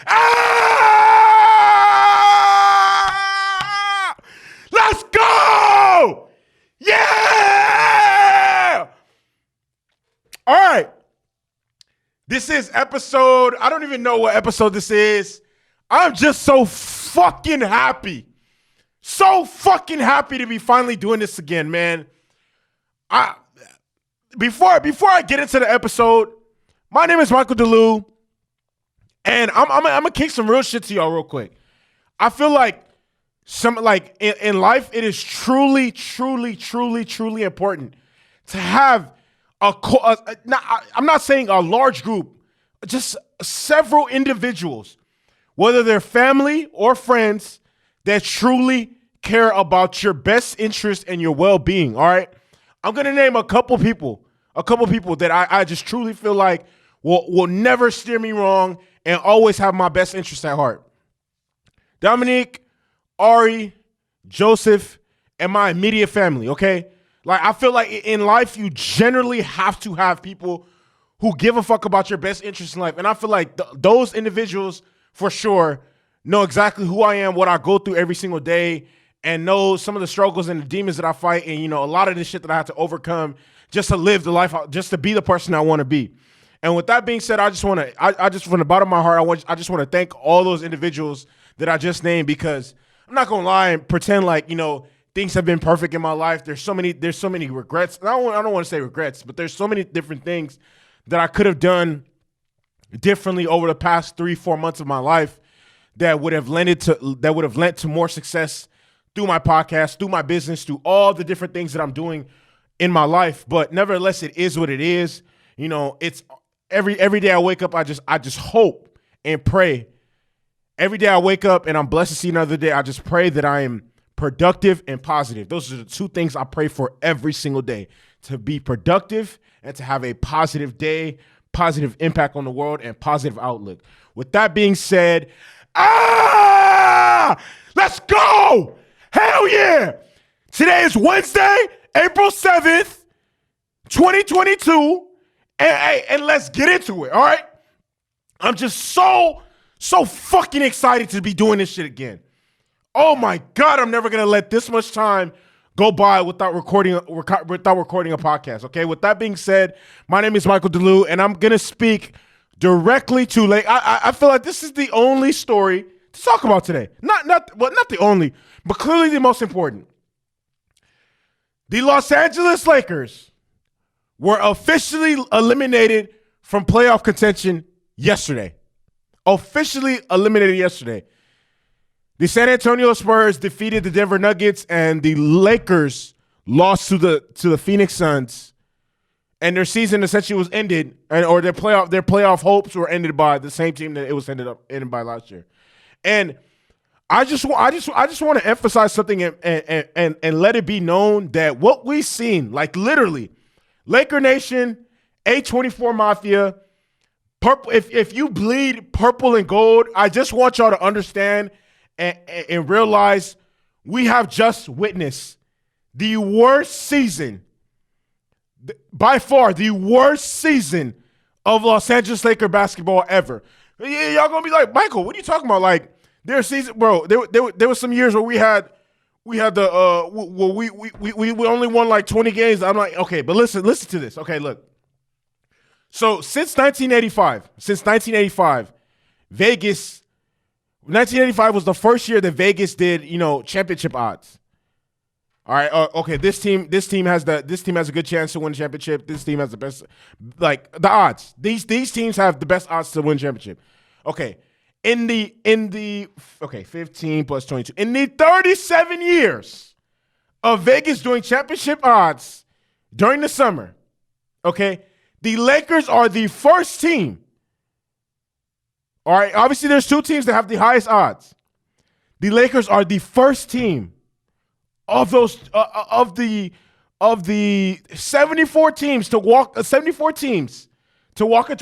Ah! Let's go! Yeah! All right. This is episode, I don't even know what episode this is. I'm just so fucking happy. So fucking happy to be finally doing this again, man. Before I get into the episode, my name is Michael DeLu, and I'm gonna kick some real shit to y'all real quick. I feel like in life, it is truly important to have I'm not saying a large group, just several individuals, whether they're family or friends, that truly care about your best interest and your well-being. All right, I'm gonna name a couple people that I just truly feel like will never steer me wrong and always have my best interest at heart. Dominique, Ari, Joseph, and my immediate family. Okay, like I feel like in life you generally have to have people who give a fuck about your best interest in life, and I feel like those individuals for sure know exactly who I am, what I go through every single day, and know some of the struggles and the demons that I fight, and a lot of the shit that I have to overcome just to live the life, just to be the person I want to be. And with that being said, I just from the bottom of my heart, I just want to thank all those individuals that I just named, because I'm not gonna lie and pretend like things have been perfect in my life. There's so many regrets. I don't want to say regrets, but there's so many different things that I could have done differently over the past 3-4 months of my life that would have lent to more success through my podcast, through my business, through all the different things that I'm doing in my life. But nevertheless, it is what it is. It's every day I wake up, I just hope and pray. Every day I wake up and I'm blessed to see another day, I just pray that I am productive and positive. Those are the two things I pray for every single day: to be productive and to have a positive day, positive impact on the world, and positive outlook. With that being said, let's go! Hell yeah! Today is Wednesday, April 7th, 2022, and let's get into it, all right? I'm just so fucking excited to be doing this shit again. Oh my God, I'm never gonna let this much time go by without recording a podcast, okay? With that being said, my name is Michael DeLu, and I'm gonna speak directly to I feel like this is the only story to talk about today. Not the only, but clearly the most important. The Los Angeles Lakers were officially eliminated from playoff contention yesterday. Officially eliminated yesterday. The San Antonio Spurs defeated the Denver Nuggets, and the Lakers lost to the Phoenix Suns, and their season essentially was ended, or their playoff hopes were ended by the same team that it was ended by last year. And I just want to emphasize something and let it be known that what we've seen, like literally, Laker Nation, A24 Mafia, purple. If you bleed purple and gold, I just want y'all to understand and realize we have just witnessed the worst season, by far the worst season of Los Angeles Laker basketball ever. Y'all gonna be like, Michael, what are you talking about? Like, their season, bro. There was some years where we had the we only won like 20 games. I'm like, okay, but listen to this. Okay, look. So since 1985, Vegas. 1985 was the first year that Vegas did, championship odds. All right, okay. This team has a good chance to win the championship. This team has the best, the odds. These teams have the best odds to win championship. Okay, in the 15 plus 22 in the 37 years of Vegas doing championship odds during the summer. Okay, the Lakers are the first team. All right, obviously there's two teams that have the highest odds. The Lakers are the first team of those of the 74 teams to walk into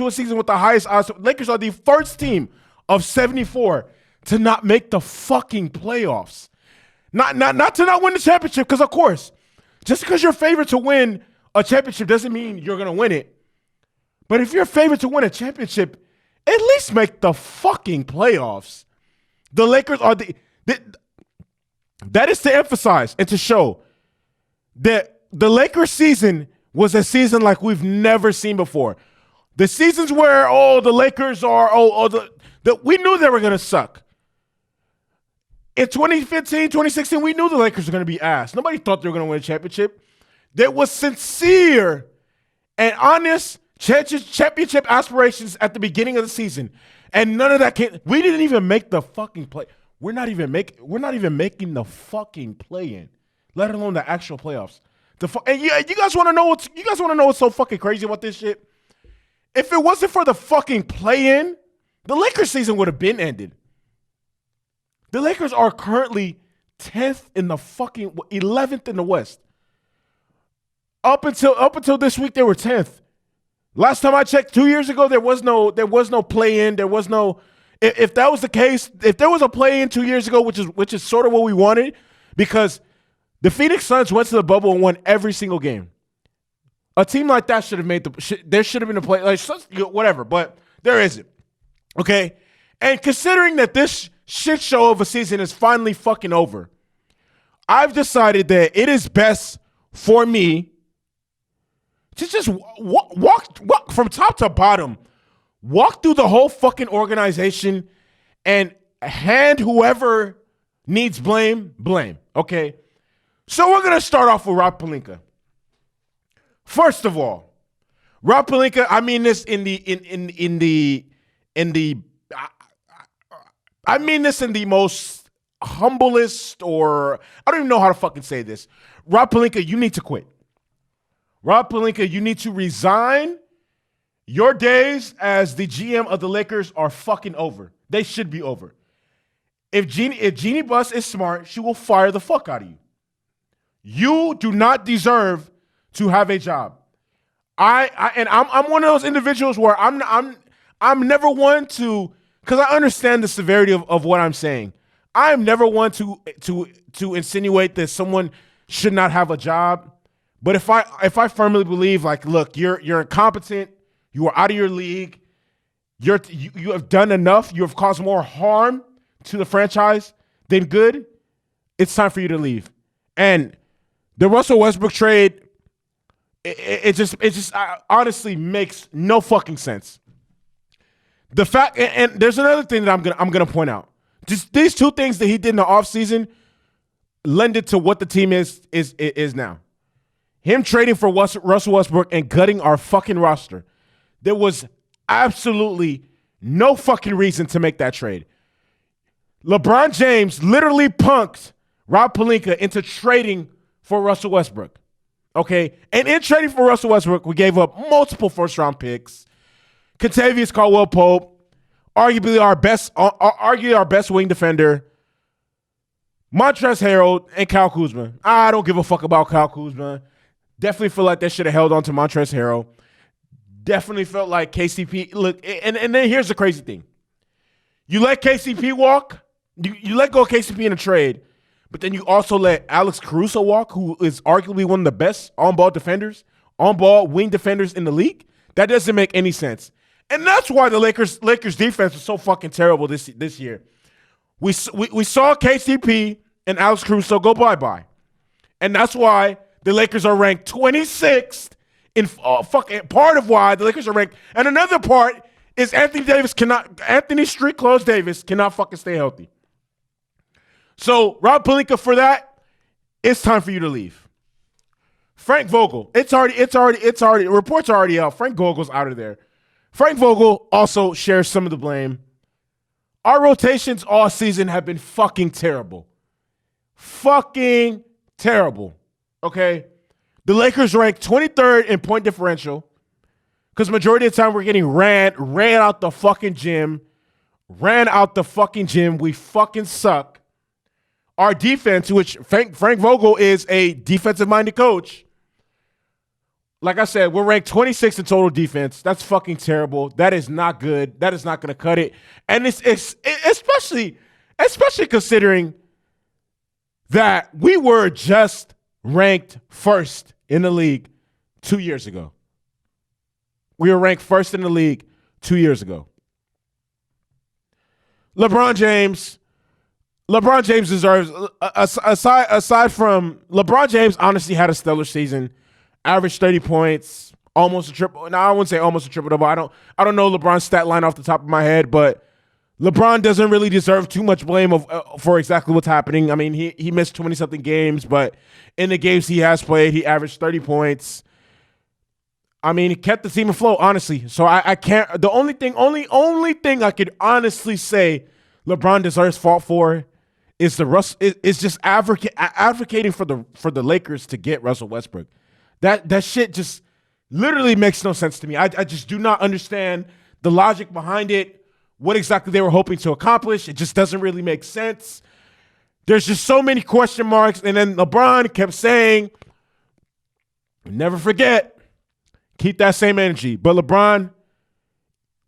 a season with the highest odds. Lakers are the first team of 74 to not make the fucking playoffs. Not to not win the championship, because of course, just because you're favored to win a championship doesn't mean you're gonna win it. But if you're favored to win a championship, At least make the fucking playoffs. The Lakers are that is to emphasize and to show that the Lakers season was a season like we've never seen before. The seasons where, the Lakers are, we knew they were going to suck. In 2015, 2016, we knew the Lakers were going to be ass. Nobody thought they were going to win a championship. There was sincere and honest championship aspirations at the beginning of the season. And none of that came. We didn't even make the fucking play. We're not even making the fucking play-in, let alone the actual playoffs. And you guys want to know what's so fucking crazy about this shit? If it wasn't for the fucking play-in, the Lakers season would have been ended. The Lakers are currently 10th in the fucking 11th in the West. Up until this week, they were 10th. Last time I checked 2 years ago, there was no play-in. There was no. If that was the case, if there was a play-in 2 years ago, which is sort of what we wanted, because the Phoenix Suns went to the bubble and won every single game. A team like that should have made there should have been a play, like whatever, but there isn't. Okay, and considering that this shit show of a season is finally fucking over, I've decided that it is best for me to just walk from top to bottom, walk through the whole fucking organization and hand whoever needs blame. Okay, so we're gonna start off with Rob Pelinka. First of all, Rob Pelinka, I mean this in the most humblest, or I don't even know how to fucking say this. Rob Pelinka, you need to quit. Rob Pelinka, you need to resign. Your days as the GM of the Lakers are fucking over. They should be over. If Jeannie Buss is smart, she will fire the fuck out of you. You do not deserve to have a job. I'm one of those individuals where I'm never one to, because I understand the severity of what I'm saying. I am never one to insinuate that someone should not have a job. But if I firmly believe, like, look, you're incompetent, you are out of your league, you have done enough, you have caused more harm to the franchise than good, it's time for you to leave. And the Russell Westbrook trade, it just honestly makes no fucking sense. The fact, and there's another thing that I'm gonna point out. Just these two things that he did in the offseason lend it to what the team is now. Him trading for Russell Westbrook and gutting our fucking roster. There was absolutely no fucking reason to make that trade. LeBron James literally punked Rob Pelinka into trading for Russell Westbrook. Okay? And in trading for Russell Westbrook, we gave up multiple first-round picks. Kentavious Caldwell-Pope, arguably our best wing defender. Montrezl Harrell and Kyle Kuzma. I don't give a fuck about Kyle Kuzma. Definitely feel like they should have held on to Montrezl Harrell. Definitely felt like KCP. Look, and then here's the crazy thing. You let KCP walk. You let go of KCP in a trade, but then you also let Alex Caruso walk, who is arguably one of the best on-ball wing defenders in the league. That doesn't make any sense. And that's why the Lakers defense was so fucking terrible this year. We saw KCP and Alex Caruso go bye-bye. And that's why the Lakers are ranked 26th in part of why the Lakers are ranked. And another part is Anthony Street Clothes Davis cannot fucking stay healthy. So Rob Pelinka, for that, it's time for you to leave. Frank Vogel, it's already reports are already out. Frank Vogel's out of there. Frank Vogel also shares some of the blame. Our rotations all season have been fucking terrible. Fucking terrible. Okay? The Lakers ranked 23rd in point differential because majority of the time we're getting ran out the fucking gym. We fucking suck. Our defense, which Frank Vogel is a defensive-minded coach, like I said, we're ranked 26th in total defense. That's fucking terrible. That is not good. That is not going to cut it. And it's especially considering that we were just ranked first in the league 2 years ago. We were ranked first in the league 2 years ago. LeBron James. LeBron James deserves, aside from LeBron James, honestly had a stellar season, averaged 30 points, almost a triple. Now I wouldn't say almost a triple double. I don't know LeBron's stat line off the top of my head, but LeBron doesn't really deserve too much blame for exactly what's happening. I mean, he missed 20 something games, but in the games he has played, he averaged 30 points. I mean, he kept the team afloat, honestly. So I can't. The only thing I could honestly say LeBron deserves fault for is just advocating for the Lakers to get Russell Westbrook. That shit just literally makes no sense to me. I just do not understand the logic behind it. What exactly they were hoping to accomplish. It just doesn't really make sense. There's just so many question marks. And then LeBron kept saying, never forget, keep that same energy. But LeBron,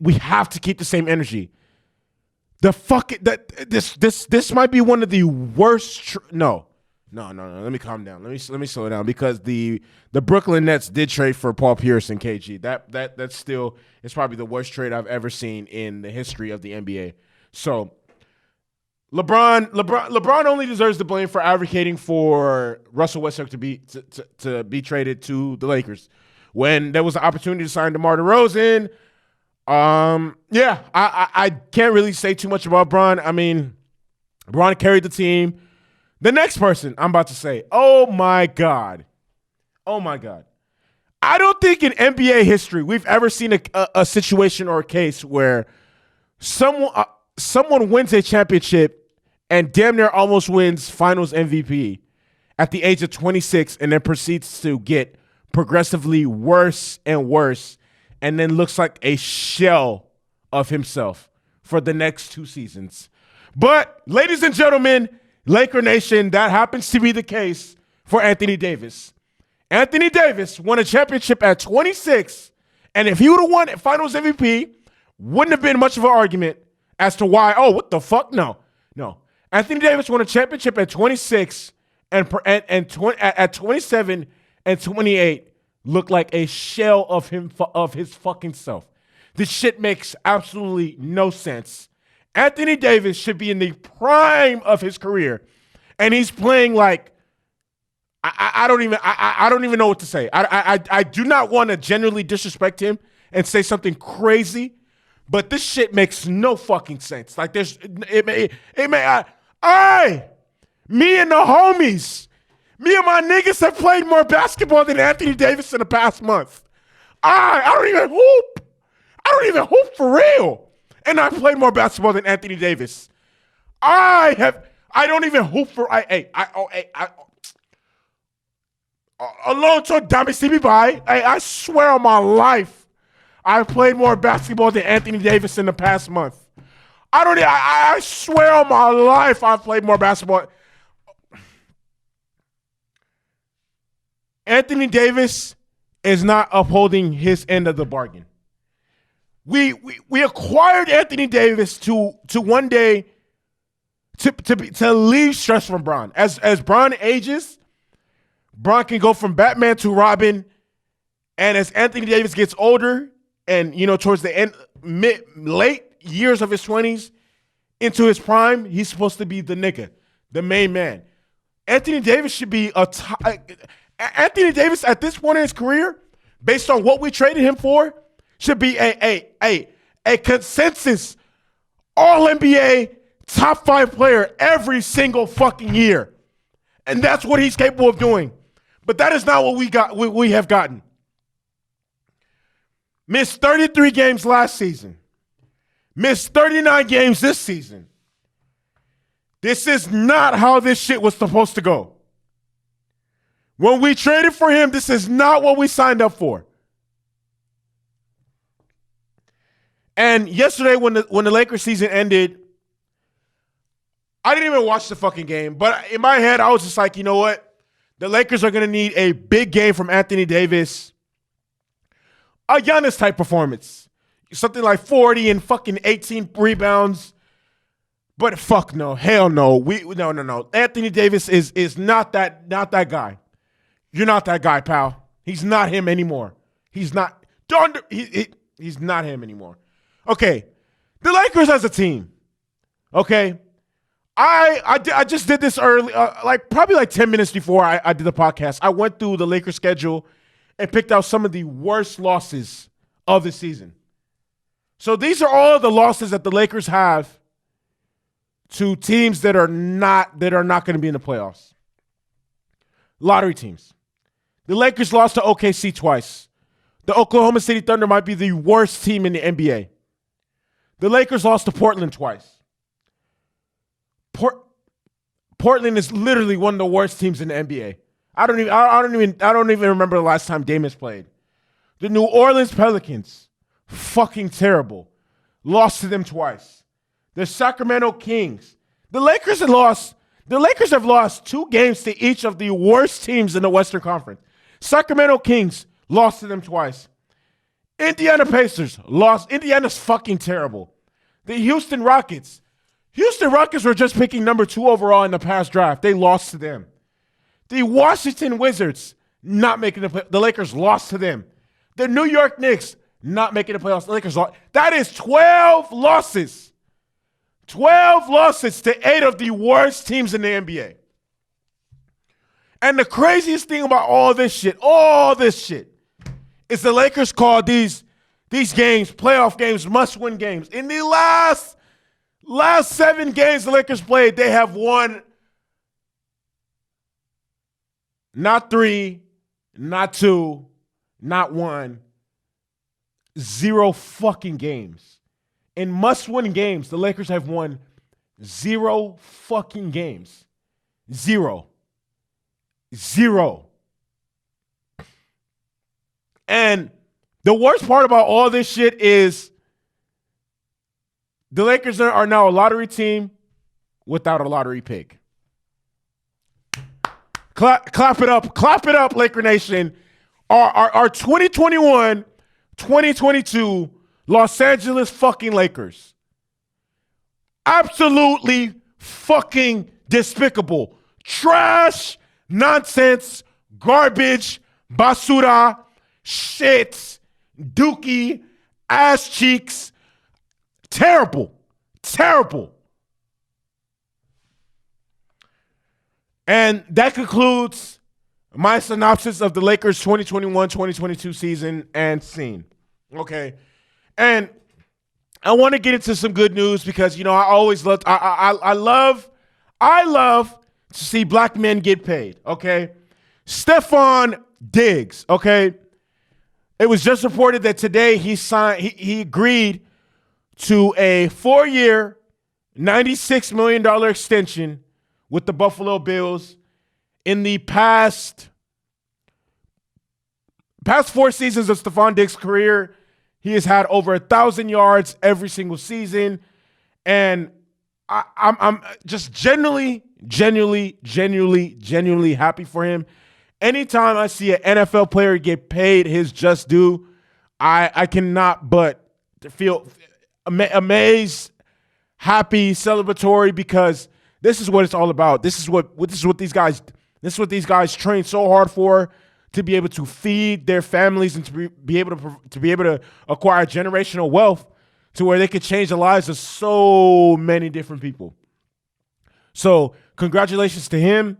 we have to keep the same energy. This might be one of the worst. No. Let me calm down. Let me slow down, because the Brooklyn Nets did trade for Paul Pierce and KG. That's still, it's probably the worst trade I've ever seen in the history of the NBA. So LeBron only deserves the blame for advocating for Russell Westbrook to be traded to the Lakers when there was an opportunity to sign DeMar DeRozan. I can't really say too much about Bron. I mean, Bron carried the team. The next person I'm about to say, oh my God. I don't think in NBA history we've ever seen a situation or a case where someone wins a championship and damn near almost wins Finals MVP at the age of 26 and then proceeds to get progressively worse and worse and then looks like a shell of himself for the next 2 seasons. But, ladies and gentlemen, Laker Nation, that happens to be the case for Anthony Davis. Anthony Davis won a championship at 26, and if he would have won Finals MVP, wouldn't have been much of an argument as to why, what the fuck? No. Anthony Davis won a championship at 26, and at 27 and 28 looked like a shell of his fucking self. This shit makes absolutely no sense. Anthony Davis should be in the prime of his career, and he's playing like I don't even know what to say. I do not want to genuinely disrespect him and say something crazy, but this shit makes no fucking sense. Like me and the homies, me and my niggas have played more basketball than Anthony Davis in the past month. I don't even hoop. I don't even hoop for real. And I played more basketball than Anthony Davis. I don't even hoop for. Alone to Dami CB by. I swear on my life, I played more basketball than Anthony Davis in the past month. I swear on my life, I've played more basketball. Anthony Davis is not upholding his end of the bargain. We acquired Anthony Davis to one day to leave stress from Bron. As Bron ages, Bron can go from Batman to Robin, and as Anthony Davis gets older, and towards the end, late years of his 20s into his prime, he's supposed to be the nigga, the main man. Anthony Davis should be Anthony Davis at this point in his career, based on what we traded him for, should be a consensus All-NBA top 5 player every single fucking year. And that's what he's capable of doing. But that is not what we have gotten. Missed 33 games last season. Missed 39 games this season. This is not how this shit was supposed to go. When we traded for him, this is not what we signed up for. And yesterday, when the Lakers season ended, I didn't even watch the fucking game. But in my head, I was just like, you know what? The Lakers are going to need a big game from Anthony Davis. A Giannis type performance. Something like 40 and fucking 18 rebounds. But fuck no. Hell no. No. Anthony Davis is not that guy. You're not that guy, pal. He's not him anymore. He's not. He's not him anymore. Okay, the Lakers as a team, Okay. I just did this early, probably 10 minutes before I did the podcast. I went through the Lakers schedule and picked out some of the worst losses of the season. So these are all the losses that the Lakers have to teams that are not going to be in the playoffs. Lottery teams. The Lakers lost to OKC twice. The Oklahoma City Thunder might be the worst team in the NBA. The Lakers lost to Portland twice. Portland is literally one of the worst teams in the NBA. I don't even remember the last time Damon's played. The New Orleans Pelicans, fucking terrible. Lost to them twice. The Sacramento Kings. The Lakers have lost 2 games to each of the worst teams in the Western Conference. Sacramento Kings lost to them twice. Indiana Pacers lost. Indiana's fucking terrible. The Houston Rockets were just picking number 2 overall in the past draft. They lost to them. The Washington Wizards not making the play. The Lakers lost to them. The New York Knicks not making the playoffs. The Lakers lost. That is 12 losses. 12 losses to 8 of the worst teams in the NBA. And the craziest thing about all this shit, is the Lakers call these games, playoff games, must-win games. In the last 7 games the Lakers played, they have won not 3, not 2, not 1, 0 fucking games. In must-win games, the Lakers have won 0 fucking games. 0. And the worst part about all this shit is the Lakers are now a lottery team without a lottery pick. Clap it up, Laker Nation. Our 2021-2022 Los Angeles fucking Lakers. Absolutely fucking despicable. Trash, nonsense, garbage, basura, shit, dookie, ass cheeks. Terrible. And that concludes my synopsis of the Lakers 2021-2022 season and scene. Okay. And I want to get into some good news because, I always love, I love to see black men get paid. Okay. Stefon Diggs. Okay. It was just reported that today he agreed to a 4-year, $96 million extension with the Buffalo Bills. In the past 4 seasons of Stefon Diggs' career, he has had over 1,000 yards every single season. And I'm just genuinely happy for him. Anytime I see an NFL player get paid his just due, I cannot but feel amazed, happy, celebratory, because this is what it's all about. This is what these guys train so hard for, to be able to feed their families and to be able to acquire generational wealth to where they could change the lives of so many different people. So congratulations to him.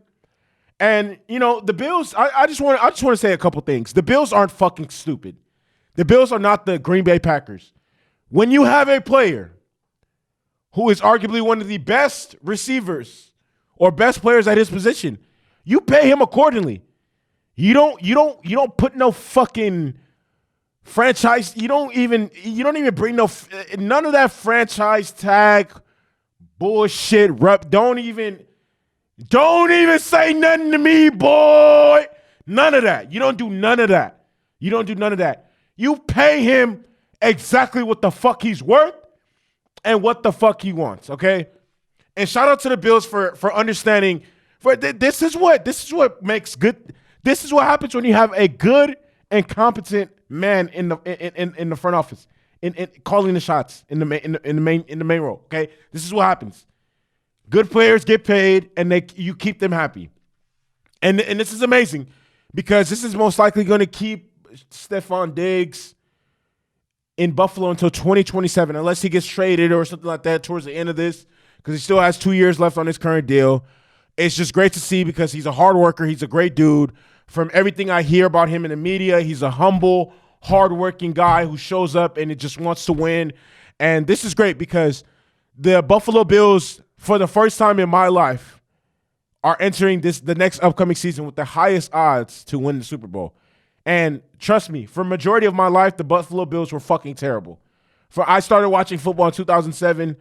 And the Bills, I just want to say a couple things. The Bills aren't fucking stupid. The Bills are not the Green Bay Packers. When you have a player who is arguably one of the best receivers or best players at his position, you pay him accordingly. You don't put no fucking franchise. You don't even bring none of that franchise tag bullshit. Don't even say nothing to me, boy. None of that. You don't do none of that. You pay him exactly what the fuck he's worth and what the fuck he wants. Okay. And shout out to the Bills for understanding. This is what makes good. This is what happens when you have a good and competent man in the front office, in calling the shots in the main role. Okay, this is what happens. Good players get paid, and you keep them happy, and this is amazing because this is most likely going to keep Stefon Diggs in Buffalo until 2027, unless he gets traded or something like that towards the end of this. because he still has 2 years left on his current deal. It's just great to see because he's a hard worker. He's a great dude. From everything I hear about him in the media, he's a humble, hardworking guy who shows up and it just wants to win. And this is great because the Buffalo Bills, for the first time in my life, are entering the next upcoming season with the highest odds to win the Super Bowl. And trust me, for a majority of my life, the Buffalo Bills were fucking terrible. I started watching football in 2007.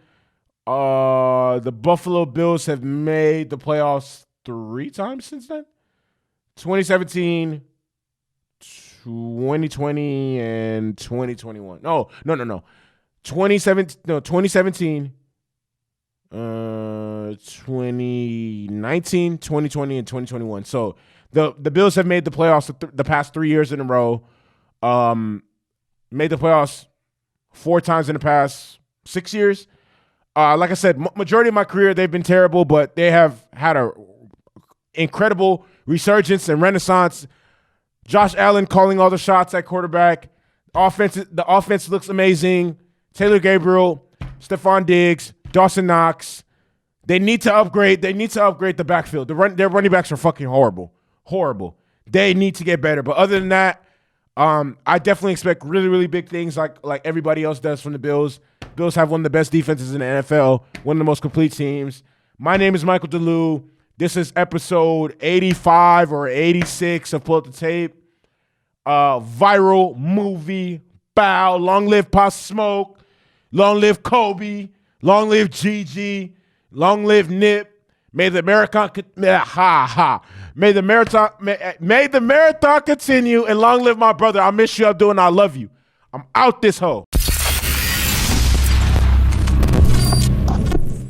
The Buffalo Bills have made the playoffs 3 times since then. 2017, 2020, and 2021. No. 2017, 2019, 2020, and 2021. So the Bills have made the playoffs the past 3 years in a row. Made the playoffs 4 times in the past 6 years. Like I said, majority of my career, they've been terrible, but they have had a incredible resurgence and renaissance. Josh Allen calling all the shots at quarterback. The offense looks amazing. Taylor Gabriel, Stefon Diggs, Dawson Knox. They need to upgrade. They need to upgrade the backfield. Their running backs are fucking horrible. Horrible. They need to get better. But other than that, I definitely expect really, really big things like everybody else does from the Bills. Bills have one of the best defenses in the NFL, one of the most complete teams. My name is Michael DeLue. This is episode 85 or 86 of Pull Up the Tape. Viral movie. Bow. Long live Pop Smoke. Long live Kobe. Long live Gigi. Long live Nip. May the marathon May the marathon continue, and long live my brother. I miss you, Abdul, and I love you. I'm out this hoe.